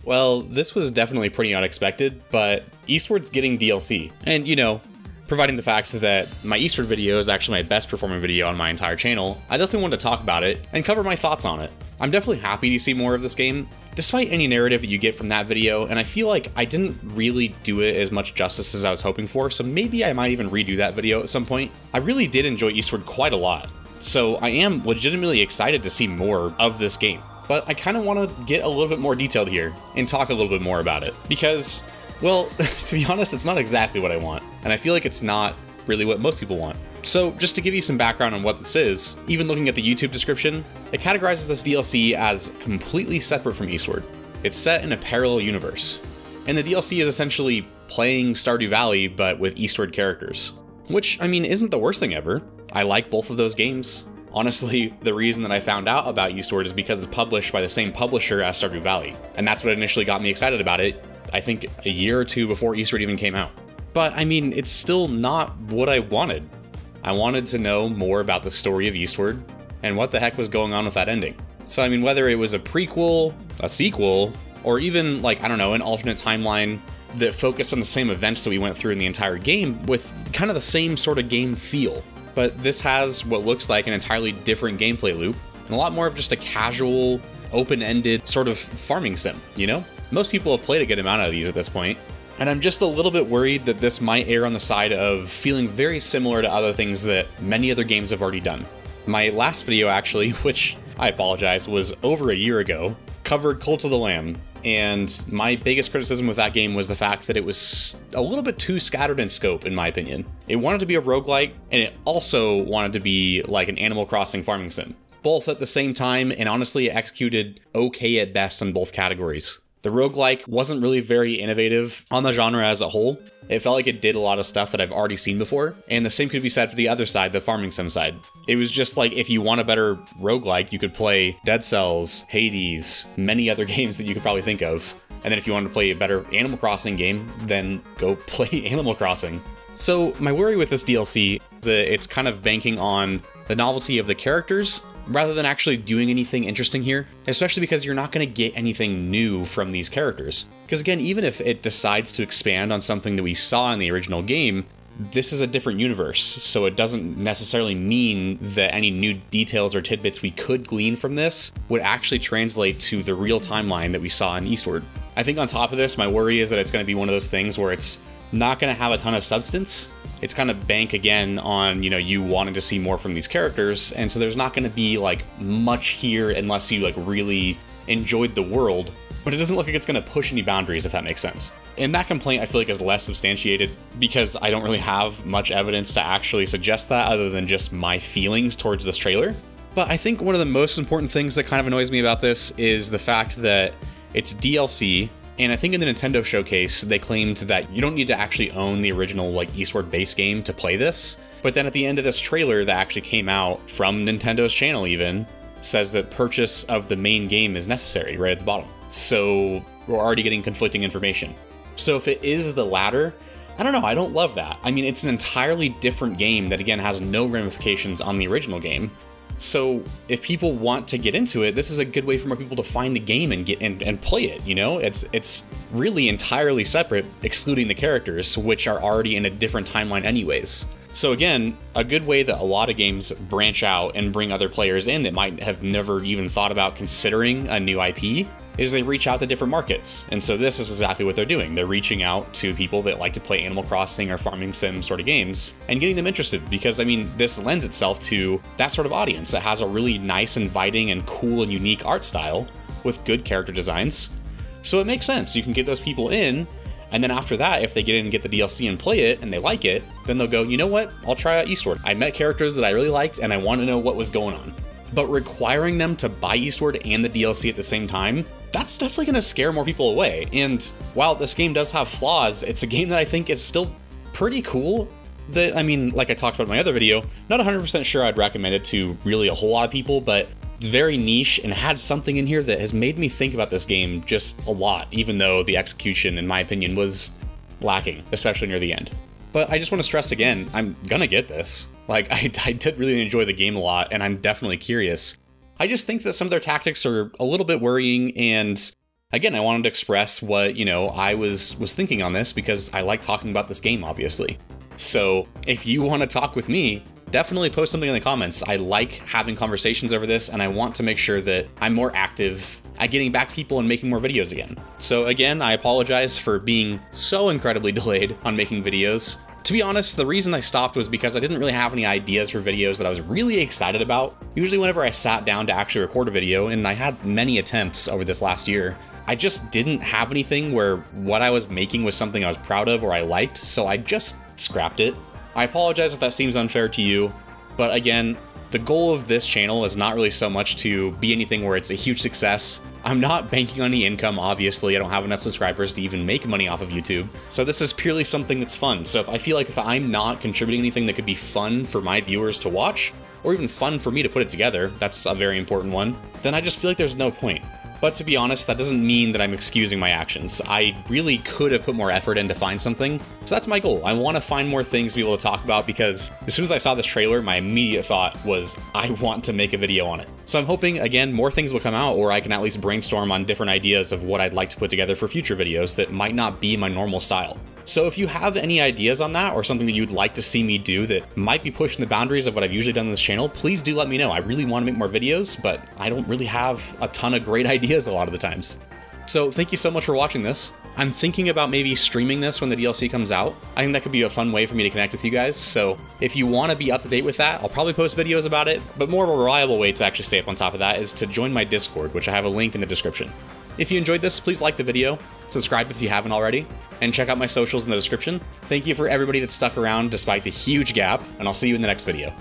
Well, this was definitely pretty unexpected, but Eastward's getting DLC. And, you know, providing the fact that my Eastward video is actually my best performing video on my entire channel, I definitely wanted to talk about it and cover my thoughts on it. I'm definitely happy to see more of this game, despite any narrative that you get from that video, and I feel like I didn't really do it as much justice as I was hoping for, so maybe I might even redo that video at some point. I really did enjoy Eastward quite a lot, so I am legitimately excited to see more of this game. But I kind of want to get a little bit more detailed here and talk a little bit more about it, because, well, to be honest, it's not exactly what I want, and I feel like it's not really what most people want. So just to give you some background on what this is, even looking at the YouTube description, it categorizes this DLC as completely separate from Eastward. It's set in a parallel universe, and the DLC is essentially playing Stardew Valley but with Eastward characters, which, I mean, isn't the worst thing ever. I like both of those games. Honestly, the reason that I found out about Eastward is because it's published by the same publisher as Stardew Valley, and that's what initially got me excited about it, I think a year or two before Eastward even came out. But I mean, it's still not what I wanted. I wanted to know more about the story of Eastward, and what the heck was going on with that ending. So I mean, whether it was a prequel, a sequel, or even like, I don't know, an alternate timeline that focused on the same events that we went through in the entire game with kind of the same sort of game feel. But this has what looks like an entirely different gameplay loop, and a lot more of just a casual, open-ended sort of farming sim, you know? Most people have played a good amount of these at this point, and I'm just a little bit worried that this might err on the side of feeling very similar to other things that many other games have already done. My last video, actually, which I apologize, was over a year ago, covered Cult of the Lamb, and my biggest criticism with that game was the fact that it was a little bit too scattered in scope, in my opinion. It wanted to be a roguelike, and it also wanted to be like an Animal Crossing farming sim, both at the same time, and honestly it executed okay at best in both categories. The roguelike wasn't really very innovative on the genre as a whole. It felt like it did a lot of stuff that I've already seen before, and the same could be said for the other side, the farming sim side. It was just like, if you want a better roguelike, you could play Dead Cells, Hades, many other games that you could probably think of. And then if you wanted to play a better Animal Crossing game, then go play Animal Crossing. So my worry with this DLC is that it's kind of banking on the novelty of the characters rather than actually doing anything interesting here, especially because you're not going to get anything new from these characters. Because again, even if it decides to expand on something that we saw in the original game, this is a different universe, so it doesn't necessarily mean that any new details or tidbits we could glean from this would actually translate to the real timeline that we saw in Eastward. I think on top of this, my worry is that it's going to be one of those things where it's not going to have a ton of substance. It's kind of bank again on, you know, you wanting to see more from these characters, and so there's not going to be like much here unless you like really enjoyed the world, but it doesn't look like it's going to push any boundaries, if that makes sense. And that complaint I feel like is less substantiated because I don't really have much evidence to actually suggest that other than just my feelings towards this trailer. But I think one of the most important things that kind of annoys me about this is the fact that it's DLC. And I think in the Nintendo showcase, they claimed that you don't need to actually own the original like Eastward base game to play this. But then at the end of this trailer that actually came out from Nintendo's channel even, says that purchase of the main game is necessary right at the bottom. So we're already getting conflicting information. So if it is the latter, I don't know, I don't love that. I mean, it's an entirely different game that again has no ramifications on the original game. So if people want to get into it, this is a good way for more people to find the game and get and play it, you know? It's really entirely separate, excluding the characters, which are already in a different timeline anyways. So again, a good way that a lot of games branch out and bring other players in that might have never even thought about considering a new IP is they reach out to different markets. And so this is exactly what they're doing. They're reaching out to people that like to play Animal Crossing or farming sim sort of games and getting them interested because, I mean, this lends itself to that sort of audience that has a really nice, inviting, and cool and unique art style with good character designs. So it makes sense. You can get those people in, and then after that, if they get in and get the DLC and play it and they like it, then they'll go, you know what? I'll try out Eastward. I met characters that I really liked and I want to know what was going on. But requiring them to buy Eastward and the DLC at the same time, that's definitely going to scare more people away. And while this game does have flaws, it's a game that I think is still pretty cool. That, I mean, like I talked about in my other video, not 100% sure I'd recommend it to really a whole lot of people, but it's very niche and had something in here that has made me think about this game just a lot, even though the execution, in my opinion, was lacking, especially near the end. But I just want to stress again, I'm gonna get this. Like, I did really enjoy the game a lot, and I'm definitely curious. I just think that some of their tactics are a little bit worrying, and Again, I wanted to express what, I was thinking on this because I like talking about this game, obviously. So if you want to talk with me, definitely post something in the comments. I like having conversations over this, and I want to make sure that I'm more active at getting back to people and making more videos again. So again, I apologize for being so incredibly delayed on making videos. To be honest, the reason I stopped was because I didn't really have any ideas for videos that I was really excited about. Usually whenever I sat down to actually record a video, and I had many attempts over this last year, I just didn't have anything where what I was making was something I was proud of or I liked, so I just scrapped it. I apologize if that seems unfair to you, but again, the goal of this channel is not really so much to be anything where it's a huge success. I'm not banking on any income, obviously. I don't have enough subscribers to even make money off of YouTube. So this is purely something that's fun. So if I feel like if I'm not contributing anything that could be fun for my viewers to watch, or even fun for me to put it together, that's a very important one, then I just feel like there's no point. But to be honest, that doesn't mean that I'm excusing my actions. I really could have put more effort in to find something. So that's my goal. I want to find more things to be able to talk about because as soon as I saw this trailer, my immediate thought was, I want to make a video on it. So I'm hoping, again, more things will come out, or I can at least brainstorm on different ideas of what I'd like to put together for future videos that might not be my normal style. So if you have any ideas on that, or something that you'd like to see me do that might be pushing the boundaries of what I've usually done on this channel, please do let me know. I really want to make more videos, but I don't really have a ton of great ideas a lot of the times. So thank you so much for watching this. I'm thinking about maybe streaming this when the DLC comes out. I think that could be a fun way for me to connect with you guys. So if you want to be up to date with that, I'll probably post videos about it, but more of a reliable way to actually stay up on top of that is to join my Discord, which I have a link in the description. If you enjoyed this, please like the video, subscribe if you haven't already, and check out my socials in the description. Thank you for everybody that stuck around despite the huge gap, and I'll see you in the next video.